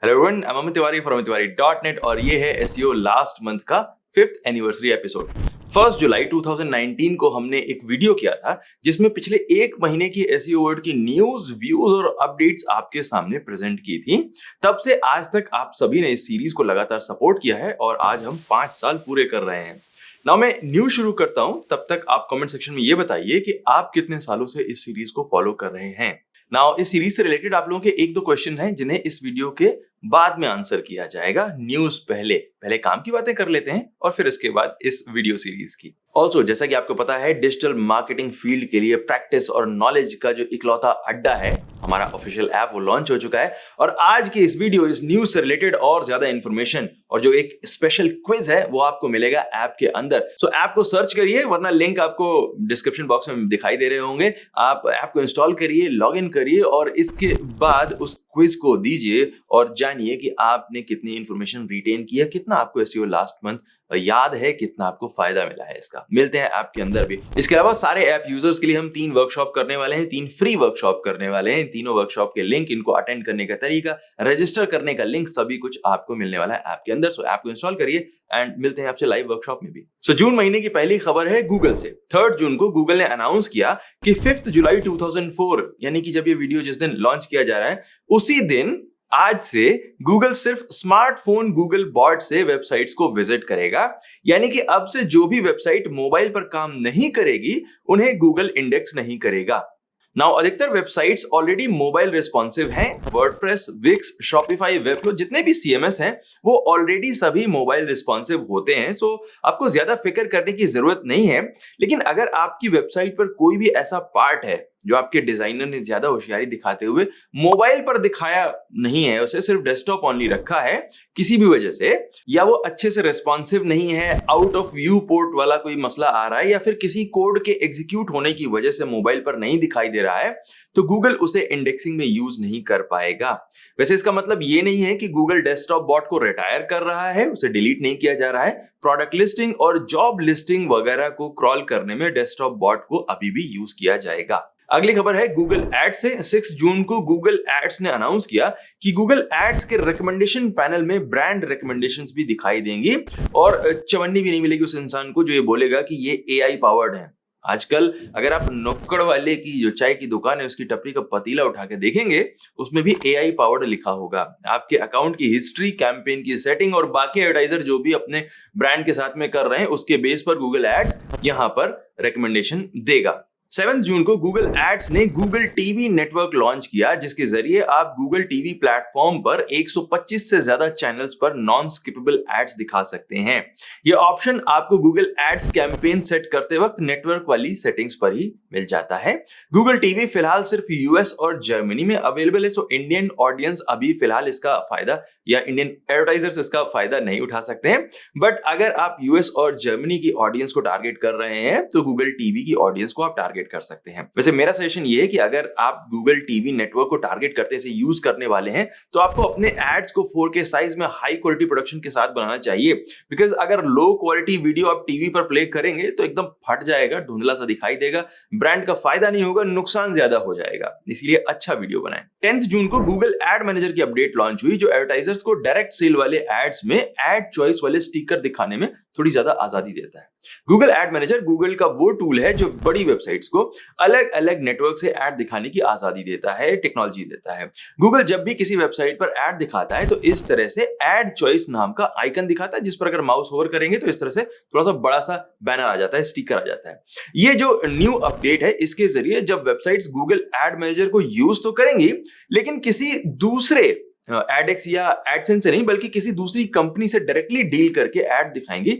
Hello everyone, I am Amit Tiwari from tiwari.net और ये है एसईओ लास्ट मंथ का 5th एनिवर्सरी एपिसोड। 1 जुलाई 2019 को हमने एक वीडियो किया था जिसमें पिछले एक महीने की एसईओ वर्ल्ड की न्यूज, व्यूज और अपडेट्स आपके सामने प्रेजेंट की थी। तब से आज तक आप सभी ने इस सीरीज को लगातार सपोर्ट किया है और आज हम 5 साल पूरे कर रहे हैं। नाउ मैं न्यूज शुरू करता हूं, तब तक आप कमेंट सेक्शन में ये बताइए कि आप कितने सालों से इस सीरीज को फॉलो कर रहे हैं। नाउ इस सीरीज से रिलेटेड आप लोगों के 1-2 क्वेश्चन हैं जिन्हें इस वीडियो के बाद में आंसर किया जाएगा। न्यूज पहले काम की बातें कर लेते हैं और फिर इसके बाद इस वीडियो सीरीज की। ऑल्सो जैसा कि आपको पता है, डिजिटल मार्केटिंग फील्ड के लिए प्रैक्टिस और नॉलेज का जो इकलौता अड्डा है, हमारा ऑफिशियल ऐप, वो लॉन्च हो चुका है। और आज की इस वीडियो, इस न्यूज से रिलेटेड और ज्यादा इंफॉर्मेशन और जो एक स्पेशल क्विज है वो आपको मिलेगा ऐप के अंदर। सो ऐप को सर्च करिए, वरना लिंक आपको डिस्क्रिप्शन बॉक्स में दिखाई दे रहे होंगे। आप ऐप को इंस्टॉल करिए, लॉग इन करिए और इसके बाद उस क्विज को दीजिए और जानिए कि आपने कितनी इंफॉर्मेशन रिटेन किया, कितना आपको एसईओ लास्ट मंथ याद है, कितना आपको फायदा मिला है इसका। मिलते हैं ऐप के अंदर भी। इसके अलावा सारे ऐप यूजर्स के लिए हम 3 वर्कशॉप करने वाले हैं, 3 फ्री वर्कशॉप करने वाले हैं। तीनों वर्कशॉप के लिंक, इनको अटेंड करने का तरीका, रजिस्टर करने का लिंक, सभी कुछ आपको मिलने वाला है ऐप के अंदर। सो ऐप को इंस्टॉल करिए एंड मिलते हैं आपसे लाइव वर्कशॉप में भी। सो जून महीने की पहली खबर है गूगल से। 3 जून को गूगल ने अनाउंस किया कि 5 जुलाई 2004, यानी कि जब ये वीडियो जिस दिन लॉन्च किया जा रहा है उसी दिन, आज से गूगल सिर्फ स्मार्टफोन गूगल बॉट से वेबसाइट्स को विजिट करेगा। यानी कि अब से जो भी वेबसाइट मोबाइल पर काम नहीं करेगी उन्हें गूगल इंडेक्स नहीं करेगा। नाउ अधिकतर वेबसाइट्स ऑलरेडी मोबाइल रिस्पॉन्सिव हैं। वर्डप्रेस, विक्स, शॉपिफाई, वेबफ्लो, जितने भी सीएमएस हैं वो ऑलरेडी सभी मोबाइल रिस्पॉन्सिव होते हैं। सो आपको ज्यादा फिक्र करने की जरूरत नहीं है। लेकिन अगर आपकी वेबसाइट पर कोई भी ऐसा पार्ट है जो आपके डिजाइनर ने ज्यादा होशियारी दिखाते हुए मोबाइल पर दिखाया नहीं है, उसे सिर्फ डेस्कटॉप ऑनली रखा है किसी भी वजह से, या वो अच्छे से रिस्पॉन्सिव नहीं है, आउट ऑफ व्यू पोर्ट वाला कोई मसला आ रहा है, या फिर किसी कोड के एग्जीक्यूट होने की वजह से मोबाइल पर नहीं दिखाई दे रहा है, तो गूगल उसे इंडेक्सिंग में यूज नहीं कर पाएगा। वैसे इसका मतलब ये नहीं है कि गूगल डेस्कटॉप बॉट को रिटायर कर रहा है, उसे डिलीट नहीं किया जा रहा है। प्रोडक्ट लिस्टिंग और जॉब लिस्टिंग वगैरह को क्रॉल करने में डेस्कटॉप बॉट को अभी भी यूज किया जाएगा। अगली खबर है गूगल एड्स से। 6 जून को गूगल एड्स ने अनाउंस किया कि गूगल एड्स के रिकमेंडेशन पैनल में ब्रांड रिकमेंडेशंस भी दिखाई देंगी और चवन्नी भी नहीं मिलेगी उस इंसान को जो ये बोलेगा कि ये एआई पावर्ड है। आजकल अगर आप नुक्कड़ वाले की जो चाय की दुकान है उसकी टपरी का पतीला उठा के देखेंगे, उसमें भी एआई पावर्ड लिखा होगा। आपके अकाउंट की हिस्ट्री, कैंपेन की सेटिंग और बाकी एडवर्टाइजर जो भी अपने ब्रांड के साथ में कर रहे हैं उसके बेस पर गूगल एड्स यहां पर रिकमेंडेशन देगा। 7 जून को गूगल एड्स ने गूगल टीवी नेटवर्क लॉन्च किया, जिसके जरिए आप गूगल टीवी प्लेटफॉर्म पर 125 से ज्यादा चैनल्स पर नॉन स्किपेबल एड्स दिखा सकते हैं। यह ऑप्शन आपको गूगल एड्स कैंपेन सेट करते वक्त नेटवर्क वाली सेटिंग्स पर ही मिल जाता है। गूगल टीवी फिलहाल सिर्फ यूएस और जर्मनी में अवेलेबल है, सो इंडियन ऑडियंस अभी फिलहाल इसका फायदा, या इंडियन एडवर्टाइजर्स इसका फायदा नहीं उठा सकते हैं। बट अगर आप यूएस और जर्मनी की ऑडियंस को टारगेट कर रहे हैं तो गूगल टीवी की ऑडियंस को आप टारगेट कर सकते हैं। वैसे मेरा सजेशन ये है कि अगर आप गूगल टीवी नेटवर्क को टारगेट करते से यूज करने वाले हैं तो आपको अपने एड्स को 4K साइज में हाई क्वालिटी प्रोडक्शन के साथ बनाना चाहिए। बिकॉज अगर लो क्वालिटी वीडियो आप टीवी पर प्ले करेंगे तो एकदम फट जाएगा, धुंधला सा दिखाई देगा, ब्रांड का फायदा नहीं होगा, नुकसान ज्यादा हो जाएगा। इसलिए अच्छा वीडियो बनाएं। 10 जून को गूगल एड मैनेजर की अपडेट लॉन्च हुई जो एडवर्टाइजर्स को डायरेक्ट सेल वाले एड्स में एड चॉइस वाले स्टिकर दिखाने में थोड़ी ज्यादा आजादी देता है। गूगल एड मैनेजर गूगल का वो टूल है जो बड़ी वेबसाइट्स को अलग अलग नेटवर्क से ऐड दिखाने की आजादी देता है, टेक्नोलॉजी देता है। गूगल जब भी किसी वेबसाइट पर ऐड दिखाता है तो इस तरह से ऐड चॉइस नाम का आइकन दिखाता है, जिस पर अगर माउस होवर करेंगे तो इस तरह से थोड़ा सा बड़ा सा बैनर आ जाता है, स्टिकर आ जाता है। ये जो न्यू अपडेट है इसके जरिए जब वेबसाइट्स गूगल एड मैनेजर को यूज तो करेंगी, लेकिन किसी दूसरे एडएक्स या एडसेंस से नहीं बल्कि किसी दूसरी कंपनी से डायरेक्टली डील करके ऐड दिखाएंगी,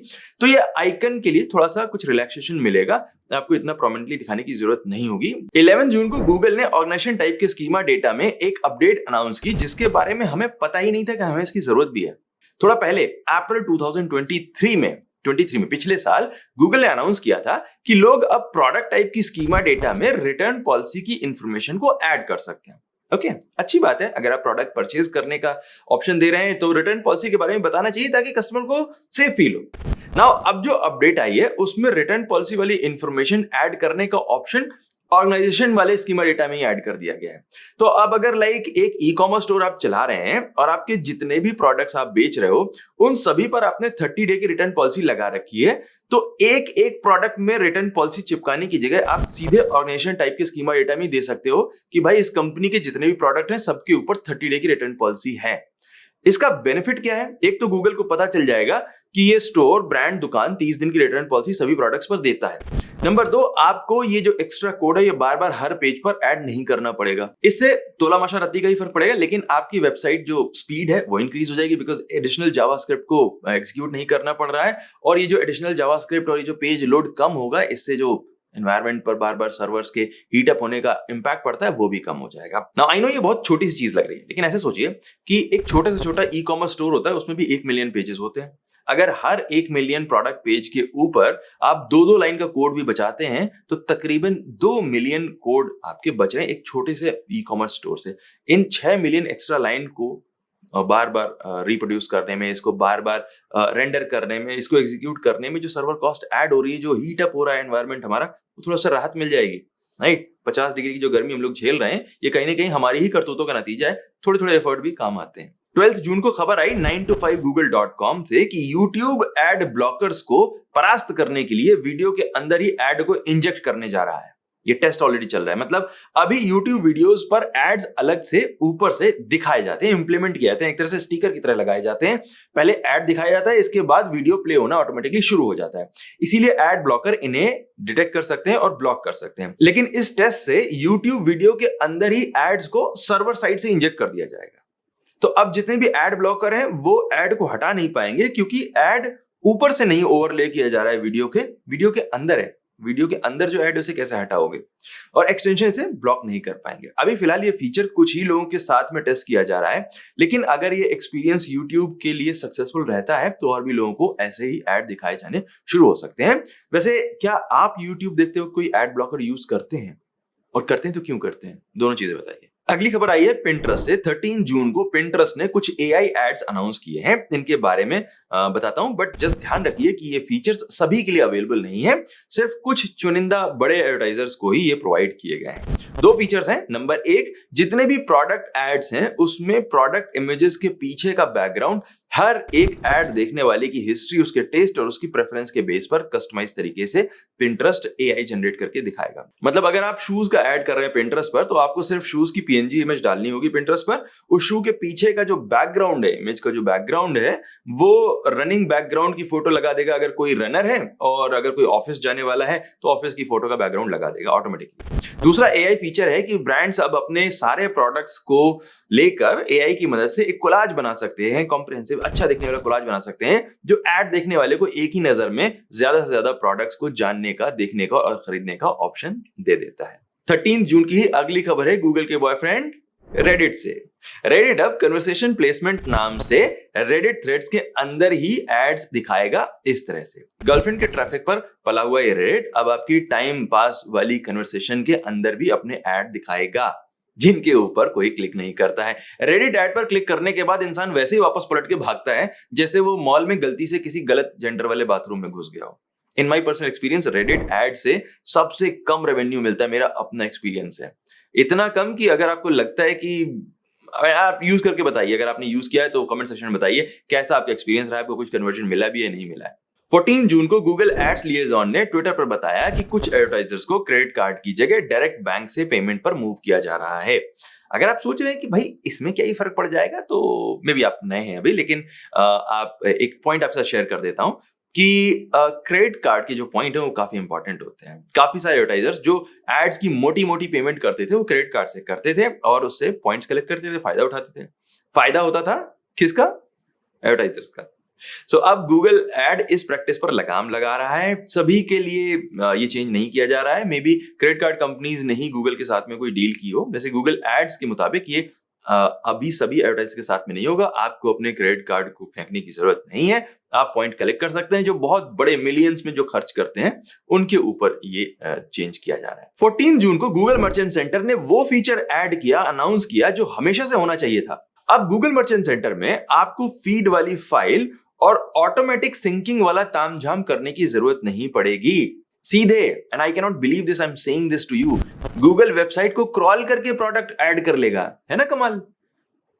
तो ये आइकन के लिए थोड़ा सा कुछ रिलैक्सेशन मिलेगा, आपको इतना प्रोमिनेंटली दिखाने की जरूरत नहीं होगी। 11 जून को गूगल ने ऑर्गेनाइजेशन टाइप के स्कीमा डेटा में एक अपडेट अनाउंस की जिसके बारे में हमें पता ही नहीं था कि हमें इसकी जरूरत भी है। थोड़ा पहले अप्रैल 2023 में पिछले साल गूगल ने अनाउंस किया था कि लोग अब प्रोडक्ट टाइप की स्कीमा डेटा में रिटर्न पॉलिसी की इंफॉर्मेशन को ऐड कर सकते हैं। ओके, अच्छी बात है। अगर आप प्रोडक्ट परचेज करने का ऑप्शन दे रहे हैं तो रिटर्न पॉलिसी के बारे में बताना चाहिए ताकि कस्टमर को सेफ फील हो। नाउ अब जो अपडेट आई है उसमें रिटर्न पॉलिसी वाली इंफॉर्मेशन ऐड करने का ऑप्शन ऑर्गेनाइजेशन वाले स्कीमा डेटा में ही ऐड कर दिया गया है। तो अब अगर लाइक एक ई कॉमर्स स्टोर आप चला रहे हैं और आपके जितने भी प्रोडक्ट्स आप बेच रहे हो उन सभी पर आपने 30 डे की रिटर्न पॉलिसी लगा रखी है, तो एक एक प्रोडक्ट में रिटर्न पॉलिसी चिपकाने की जगह आप सीधे ऑर्गेनाइजेशन टाइप के स्कीमा डेटा में दे सकते हो कि भाई इस कंपनी के जितने भी प्रोडक्ट हैं सबके ऊपर 30 डे की रिटर्न पॉलिसी है। इसका बेनिफिट क्या है? एक तो गूगल को पता चल जाएगा कि ये स्टोर, ब्रांड, दुकान 30 दिन की रिटर्न पॉलिसी सभी प्रोडक्ट्स पर देता है। नंबर 2, आपको ये जो एक्स्ट्रा कोड है ये बार बार हर पेज पर ऐड नहीं करना पड़ेगा। इससे तोला मशा रत्ती का ही फर्क पड़ेगा, लेकिन आपकी वेबसाइट जो स्पीड है वो इंक्रीज हो जाएगी बिकॉज एडिशनल जावास्क्रिप्ट को एग्जीक्यूट नहीं करना पड़ रहा है। और ये जो एडिशनल जावास्क्रिप्ट और ये जो पेज लोड कम होगा, इससे जो एनवायरमेंट पर बार बार सर्वर्स के हीट अप होने का इंपैक्ट पड़ता है वो भी कम हो जाएगा। नाउ आई नो ये बहुत छोटी सी चीज लग रही है, लेकिन ऐसे सोचिए कि एक छोटे से छोटा ई कॉमर्स स्टोर होता है, उसमें भी 1 मिलियन पेजेस होते हैं। अगर हर 1 मिलियन प्रोडक्ट पेज के ऊपर आप 2-2 लाइन का कोड भी बचाते हैं तो तकरीबन 2 मिलियन कोड आपके बच रहे हैं एक छोटे से ई कॉमर्स स्टोर से। इन 6 मिलियन एक्स्ट्रा लाइन को बार बार रिप्रोड्यूस करने में, इसको बार बार रेंडर करने में, इसको एग्जीक्यूट करने में जो सर्वर कॉस्ट ऐड हो रही है, जो हीट अप हो रहा है एनवायरमेंट हमारा, वो थोड़ा सा राहत मिल जाएगी, राइट। 50 डिग्री की जो गर्मी हम लोग झेल रहे हैं ये कहीं ना कहीं हमारी ही करतूतों का नतीजा है। थोड़े थोड़े एफर्ट भी काम आते हैं। 12 जून को खबर आई 9to5google.com से कि YouTube एड ब्लॉकर्स को परास्त करने के लिए वीडियो के अंदर ही एड को इंजेक्ट करने जा रहा है। ये टेस्ट ऑलरेडी चल रहा है, मतलब अभी YouTube वीडियोस पर एड्स अलग से ऊपर से दिखाए जाते हैं, इंप्लीमेंट किए जाते हैं, एक तरह से स्टिकर की तरह लगाए जाते हैं। पहले एड दिखाया जाता है, इसके बाद वीडियो प्ले होना ऑटोमेटिकली शुरू हो जाता है। इसीलिए एड ब्लॉकर इन्हें डिटेक्ट कर सकते हैं और ब्लॉक कर सकते हैं। लेकिन इस टेस्ट से YouTube वीडियो के अंदर ही एड्स को सर्वर साइड से इंजेक्ट कर दिया जाएगा। तो अब जितने भी एड ब्लॉकर हैं वो एड को हटा नहीं पाएंगे, क्योंकि एड ऊपर से नहीं ओवरले किया जा रहा है, वीडियो के अंदर है। वीडियो के अंदर जो ऐड है उसे कैसे हटाओगे, और एक्सटेंशन से ब्लॉक नहीं कर पाएंगे। अभी फिलहाल ये फीचर कुछ ही लोगों के साथ में टेस्ट किया जा रहा है, लेकिन अगर ये एक्सपीरियंस YouTube के लिए सक्सेसफुल रहता है तो और भी लोगों को ऐसे ही ऐड दिखाए जाने शुरू हो सकते हैं। वैसे क्या आप YouTube देखते हो कोई ऐड ब्लॉकर यूज करते हैं, और करते हैं तो क्यों करते हैं? दोनों चीजें बताइए। अगली खबर आई है Pinterest से। 13 जून को Pinterest ने कुछ AI एड्स अनाउंस किए हैं, इनके बारे में बताता हूं, बट जस्ट ध्यान रखिए कि ये फीचर्स सभी के लिए अवेलेबल नहीं है, सिर्फ कुछ चुनिंदा बड़े एडवर्टाइजर्स को ही ये प्रोवाइड किए गए हैं। 2 फीचर्स हैं। नंबर 1, जितने भी प्रोडक्ट एड्स हैं उसमें प्रोडक्ट इमेजेस के पीछे का बैकग्राउंड हर एक ऐड देखने वाले की हिस्ट्री, उसके टेस्ट और उसकी प्रेफरेंस के बेस पर कस्टमाइज तरीके से Pinterest AI जनरेट करके दिखाएगा। मतलब अगर आप शूज का ऐड कर रहे हैं Pinterest पर, तो आपको सिर्फ शूज की PNG इमेज डालनी होगी Pinterest पर। उस शू के पीछे का जो बैकग्राउंड है, इमेज का जो बैकग्राउंड है, वो रनिंग बैकग्राउंड की फोटो लगा देगा। अगर कोई रनर है और अगर कोई ऑफिस जाने वाला है तो ऑफिस की फोटो का बैकग्राउंड लगा देगा ऑटोमेटिकली। दूसरा AI फीचर है कि ब्रांड्स अब अपने सारे प्रोडक्ट्स को लेकर AI की मदद से एक कोलाज बना सकते हैं, कॉम्प्रिहेंसिव अच्छा दिखने वाला कोलाज बना सकते हैं, जो ऐड देखने वाले को एक ही नजर में ज्यादा से ज्यादा प्रोडक्ट्स को जानने का, देखने का और खरीदने का ऑप्शन दे देता है। 13 जून की ही अगली खबर है गूगल के बॉयफ्रेंड Reddit से। Reddit अब कन्वर्सेशन प्लेसमेंट नाम से Reddit थ्रेड्स के अंदर ही एड्स दिखाएगा इस तरह से। गर्लफ्रेंड के ट्रैफिक पर पला हुआ ये Reddit अब आपकी टाइम पास वाली कन्वर्सेशन के अंदर भी अपने ऐड दिखाएगा, जिनके ऊपर कोई क्लिक नहीं करता है। Reddit ऐड पर क्लिक करने के बाद इंसान वैसे ही वापस पलट के भागता है जैसे वो मॉल में गलती से किसी गलत जेंडर वाले बाथरूम में घुस गया हो। In my personal experience Reddit ad से सबसे कम रेवेन्यू मिलता है, मेरा अपना एक्सपीरियंस है। इतना कम कि अगर आपको लगता है कि आप यूज करके बताइए, अगर आपने यूज किया है तो कमेंट सेक्शन में बताइए कैसा आपका एक्सपीरियंस रहा है, आपको कुछ कन्वर्जन मिला भी है नहीं मिला है। 14 जून को गूगल एड्स लिएजॉन ने ट्विटर पर बताया कि कुछ एडवर्टाइजर्स को क्रेडिट कार्ड की जगह डायरेक्ट बैंक से पेमेंट पर मूव किया जा रहा है। अगर आप सोच रहे हैं कि भाई इसमें क्या ही फर्क पड़ जाएगा, तो मे बी आप नए हैं अभी, लेकिन आप एक पॉइंट आपके साथ शेयर कर देता हूं कि क्रेडिट कार्ड के जो पॉइंट है वो काफी इंपॉर्टेंट होते हैं। काफी सारे एडवर्टाइजर्स जो एड्स की मोटी मोटी पेमेंट करते थे वो क्रेडिट कार्ड से करते थे और उससे पॉइंट्स कलेक्ट करते थे, फायदा उठाते थे। फायदा होता था किसका? एडवर्टाइजर्स का। सो अब गूगल एड इस प्रैक्टिस पर लगाम लगा रहा है। सभी के लिए ये चेंज नहीं किया जा रहा है। May be credit card companies ने ही गूगल के साथ में कोई डील की हो। जैसे गूगल एड्स के मुताबिक ये अभी सभी एडवर्टाइजर्स के साथ में नहीं होगा। आपको अपने क्रेडिट कार्ड को फेंकने की जरूरत नहीं है। आप पॉइंट कलेक्ट कर सकते हैं। जो बहुत बड़े मिलियंस में जो खर्च करते हैं उनके ऊपर ये चेंज किया जा रहा है। 14 जून को गूगल मर्चेंट सेंटर ने वो फीचर ऐड किया, अनाउंस किया जो हमेशा से होना चाहिए था। अब गूगल मर्चेंट सेंटर में आपको फीड वाली फाइल और ऑटोमेटिक सिंकिंग वाला तामझाम करने की जरूरत नहीं पड़ेगी। सीधे, and I cannot believe this, I am saying this to you, Google website को क्रॉल करके प्रोडक्ट ऐड कर लेगा। है ना कमाल?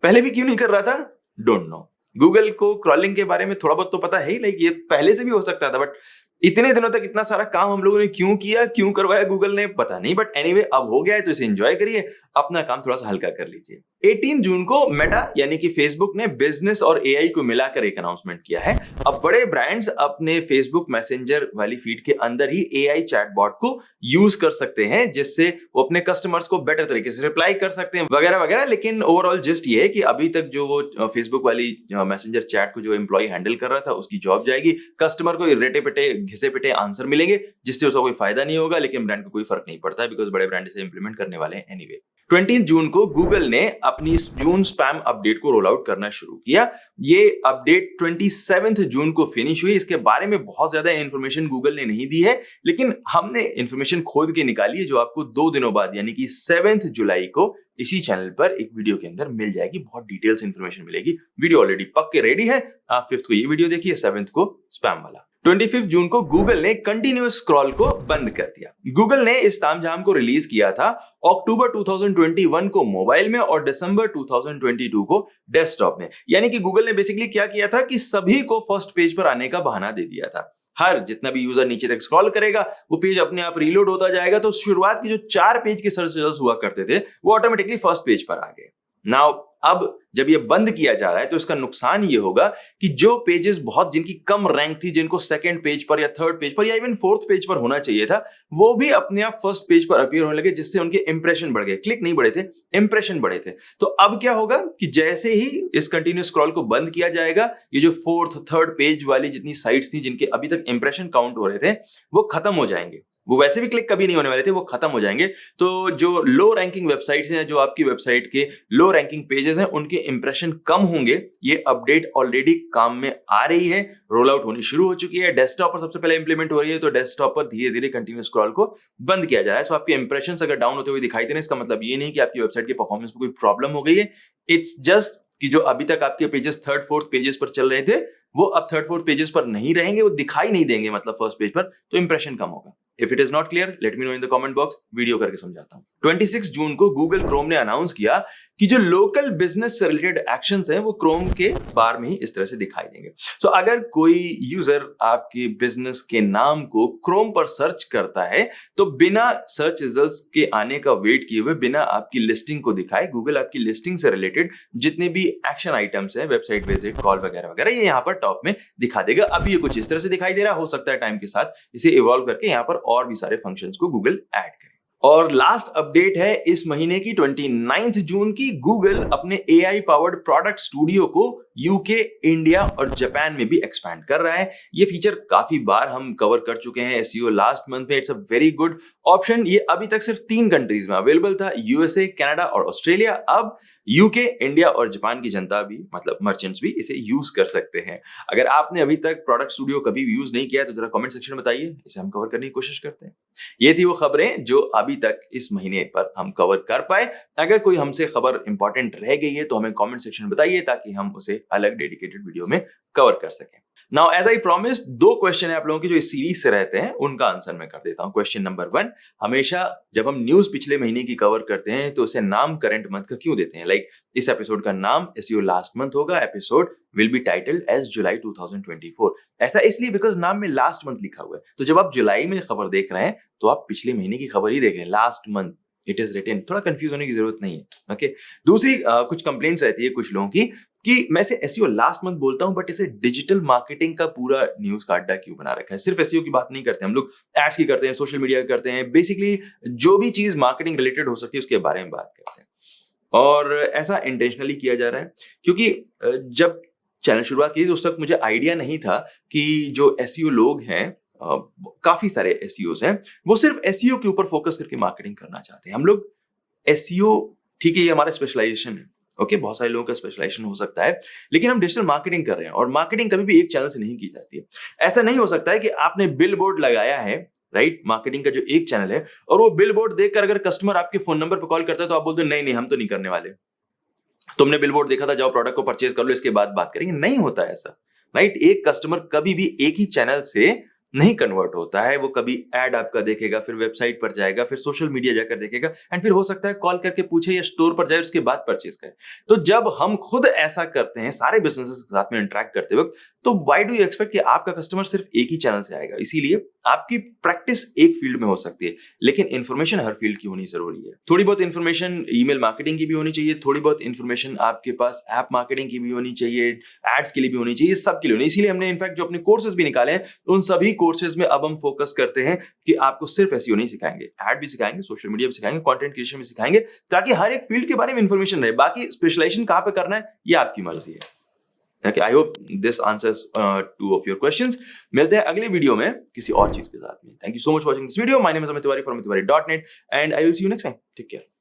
पहले भी क्यों नहीं कर रहा था? Don't know. गूगल को क्रॉलिंग के बारे में थोड़ा बहुत तो पता है ही, लाइक ये पहले से भी हो सकता था, बट इतने दिनों तक इतना सारा काम हम लोगों ने क्यों किया, क्यों करवाया गूगल ने, पता नहीं। बट एनीवे, अब हो गया है तो इसे एंजॉय करिए, अपना काम थोड़ा सा हल्का कर लीजिए। 18 जून को मेटा यानी कि फेसबुक ने बिजनेस और एआई को मिलाकर एक अनाउंसमेंट किया है। अब बड़े ब्रांड्स अपने फेसबुक मैसेंजर वाली फीड के अंदर ही एआई चैटबॉट को यूज कर सकते हैं, जिससे वो अपने कस्टमर्स को बेटर तरीके से रिप्लाई कर सकते हैं वगैरह वगैरह। लेकिन ओवरऑल जस्ट ये है कि अभी तक जो वो फेसबुक वाली मैसेंजर चैट को जो एम्प्लॉय हैंडल कर रहा था उसकी जॉब जाएगी, कस्टमर को रेटे पिटे घिसे पिटे आंसर मिलेंगे, जिससे उसका कोई फायदा नहीं होगा, लेकिन ब्रांड को कोई फर्क नहीं पड़ता है, बिकॉज बड़े ब्रांड इसे इंप्लीमेंट करने वाले हैं एनीवे। 20 जून को गूगल ने अपनी जून स्पैम अपडेट को रोल आउट करना शुरू किया। ये अपडेट 27 जून को फिनिश हुई। इसके बारे में बहुत ज्यादा इंफॉर्मेशन गूगल ने नहीं दी है, लेकिन हमने इंफॉर्मेशन खोद के निकाली है, जो आपको 2 दिनों बाद यानी कि 7 जुलाई को इसी चैनल पर एक वीडियो के अंदर मिल जाएगी। बहुत डिटेल्स इंफॉर्मेशन मिलेगी। वीडियो ऑलरेडी पक्के रेडी है। आप 5th को ये वीडियो देखिए, 7th को स्पैम वाला। 25 जून को गूगल ने कंटिन्यूअस स्क्रॉल को बंद कर दिया। गूगल ने इस तामझाम को रिलीज किया था अक्टूबर 2021 को मोबाइल में और दिसंबर 2022 को डेस्कटॉप में। यानी कि गूगल ने बेसिकली क्या किया था कि सभी को फर्स्ट पेज पर आने का बहाना दे दिया था। हर जितना भी यूजर नीचे तक स्क्रॉल करेगा वो पेज अपने आप रीलोड होता जाएगा। तो शुरुआत के जो 4 पेज के सर्च रिजल्ट्स हुआ करते थे वो ऑटोमेटिकली फर्स्ट पेज पर आ गए। नाउ अब जब ये बंद किया जा रहा है तो इसका नुकसान ये होगा कि जो पेजेस बहुत जिनकी कम रैंक थी, जिनको सेकंड पेज पर या थर्ड पेज पर या इवन फोर्थ पेज पर होना चाहिए था, वो भी अपने आप फर्स्ट पेज पर अपीयर होने लगे, जिससे उनके इंप्रेशन बढ़ गए। क्लिक नहीं बढ़े थे, इंप्रेशन बढ़े थे। तो अब क्या होगा कि जैसे ही इस कंटिन्यूअस स्क्रॉल को बंद किया जाएगा, ये जो फोर्थ थर्ड पेज वाली जितनी साइट्स थी जिनके अभी तक इंप्रेशन काउंट हो रहे थे वो खत्म हो जाएंगे। वो वैसे भी क्लिक कभी नहीं होने वाले थे, वो खत्म हो जाएंगे। तो जो लो रैंकिंग वेबसाइट्स हैं, जो आपकी वेबसाइट के लो रैंकिंग पेजेस हैं, उनके इंप्रेशन कम होंगे। ये अपडेट ऑलरेडी काम में आ रही है, रोल आउट होनी शुरू हो चुकी है। डेस्कटॉप पर सबसे पहले इंप्लीमेंट हो रही है, तो डेस्कटॉप पर धीरे धीरे कंटिन्यूअस स्क्रॉल को बंद किया जा रहा है। सो आपके इंप्रेशंस अगर डाउन होते हुए दिखाई दे रहे हैं, इसका मतलब ये नहीं कि आपकी वेबसाइट के परफॉर्मेंस में कोई प्रॉब्लम हो गई है। इट्स जस्ट कि जो अभी तक आपके पेजेस थर्ड फोर्थ पेजेस पर चल रहे थे वो अब थर्ड फोर्थ पेजेस पर नहीं रहेंगे, वो दिखाई नहीं देंगे, मतलब फर्स्ट पेज पर, तो इंप्रेशन कम होगा। If it is not clear, let me know in the comment box, video करके समझाता हूं। 26 जून को गूगल क्रोम ने अनाउंस किया कि जो लोकल बिजनेस से रिलेटेड एक्शंस हैं वो क्रोम के बार में ही इस तरह से दिखाई देंगे। सो अगर कोई यूजर आपके बिजनेस के नाम को क्रोम पर सर्च करता है तो बिना सर्च रिजल्ट्स के आने का वेट किए हुए, बिना आपकी लिस्टिंग को दिखाए, गूगल आपकी लिस्टिंग से रिलेटेड जितने भी एक्शन आइटम्स हैं, वेबसाइट विजिट, कॉल वगैरह वगैरह, ये यहाँ पर टॉप में दिखा देगा। अभी ये कुछ इस तरह से दिखाई दे रहा, हो सकता है टाइम के साथ इसे इवॉल्व करके यहाँ पर और भी सारे फंक्शंस को गूगल ऐड करे। और लास्ट अपडेट है इस महीने की 29 जून की। गूगल अपने AI पावर्ड प्रोडक्ट स्टूडियो को यूके, इंडिया और जापान में भी एक्सपैंड कर रहा है। ये फीचर काफी बार हम कवर कर चुके हैं SEO लास्ट मंथ में। It's a very good option. ये अभी तक सिर्फ 3 कंट्रीज में अवेलेबल था, USA, कनाडा और ऑस्ट्रेलिया। अब यूके, इंडिया और जापान की जनता भी, मतलब मर्चेंट्स भी इसे यूज कर सकते हैं। अगर आपने अभी तक प्रोडक्ट स्टूडियो कभी भी यूज नहीं किया तो जरा कमेंट सेक्शन में बताइए, इसे हम कवर करने की कोशिश करते हैं। ये थी वो खबरें जो अभी तक इस महीने पर हम कवर कर पाए। अगर कोई हमसे खबर इंपॉर्टेंट रह गई है तो हमें कमेंट सेक्शन में बताइए, ताकि हम उसे अलग डेडिकेटेड वीडियो में कवर कर सकें। Now as I promised, 2 question है आप लोगों के जो इस सीरीज से रहते हैं, उनका आंसर मैं कर देता हूं। क्वेश्चन नंबर 1, हमेशा जब हम न्यूज पिछले महीने की कवर करते हैं तो उसे नाम करंट मंथ का क्यों देते हैं? लाइक इस एपिसोड का नाम SEO लास्ट मंथ होगा, episode will be titled as July 2024। ऐसा इसलिए बिकॉज नाम में लास्ट मंथ लिखा हुआ है। तो जब आप जुलाई में खबर देख रहे हैं तो आप पिछले महीने की खबर ही देख रहे हैं, last month it is written. थोड़ा कंफ्यूज होने की जरूरत नहीं है। ओके, दूसरी कुछ कंप्लेंट्स रहती है कुछ लोगों की कि मैं इसे SEO लास्ट मंथ बोलता हूं, बट इसे डिजिटल मार्केटिंग का पूरा न्यूज का अड्डा क्यों बना रखा है? सिर्फ SEO की बात नहीं करते हम लोग, एड्स की करते हैं, सोशल मीडिया की करते हैं, बेसिकली जो भी चीज मार्केटिंग रिलेटेड हो सकती है उसके बारे में बात करते हैं। और ऐसा इंटेंशनली किया जा रहा है क्योंकि जब चैनल शुरुआत की तो उस वक्त मुझे आइडिया नहीं था कि जो SEO लोग हैं, काफी सारे SEOs हैं, वो सिर्फ SEO के ऊपर फोकस करके मार्केटिंग करना चाहते हैं। हम लोग SEO, ठीक है, ये हमारा स्पेशलाइजेशन है। ओके, बहुत सारे लोगों का स्पेशलाइजेशन हो सकता है, लेकिन हम डिजिटल मार्केटिंग कर रहे हैं और मार्केटिंग कभी भी एक चैनल से नहीं की जाती है। ऐसा नहीं हो सकता है कि आपने बिल बोर्ड लगाया है, राइट, मार्केटिंग का जो एक चैनल है, और वो बिल बोर्ड देखकर अगर कस्टमर आपके फोन नंबर पर कॉल करता है तो आप बोलते नहीं हम तो नहीं करने वाले, तुमने बिल बोर्ड देखा था, जाओ प्रोडक्ट को परचेज कर लो, इसके बाद बात करेंगे। नहीं होता ऐसा, राइट। एक कस्टमर कभी भी एक ही चैनल से नहीं कन्वर्ट होता है, वो कभी ऐड आपका देखेगा, फिर वेबसाइट पर जाएगा, फिर सोशल मीडिया जाकर देखेगा एंड फिर हो सकता है कॉल करके पूछे या स्टोर पर जाए, उसके बाद परचेज करे। तो जब हम खुद ऐसा करते हैं सारे बिजनेसेस के साथ में इंटरेक्ट करते वक्त, तो व्हाई डू यू एक्सपेक्ट कि आपका कस्टमर सिर्फ एक ही चैनल से आएगा? इसीलिए आपकी प्रैक्टिस एक फील्ड में हो सकती है, लेकिन इंफॉर्मेशन हर फील्ड की होनी जरूरी है। थोड़ी बहुत इंफॉर्मेशन ईमेल मार्केटिंग की भी होनी चाहिए, थोड़ी बहुत इंफॉर्मेशन आपके पास ऐप मार्केटिंग की भी होनी चाहिए, एड्स के लिए भी होनी चाहिए, सब के लिए होनी। इसीलिए हमने इनफैक्ट जो अपने कोर्सेज भी निकाले हैं, उन सभी कोर्सेज में अब हम फोकस करते हैं कि आपको सिर्फ एसईओ नहीं सिखाएंगे, ऐड भी सिखाएंगे, सोशल मीडिया भी सिखाएंगे, कंटेंट क्रिएशन भी सिखाएंगे, ताकि हर एक फील्ड के बारे में इंफॉर्मेशन रहे। बाकी स्पेशलाइजेशन कहां पे करना है ये आपकी मर्जी है। Okay, I hope this answers two of your questions. मिलते हैं अगले वीडियो में किसी और चीज के साथ में। Thank you so much for watching this video. My name is Amit Tiwari from amitthiwari.net and I will see you next time. Take care.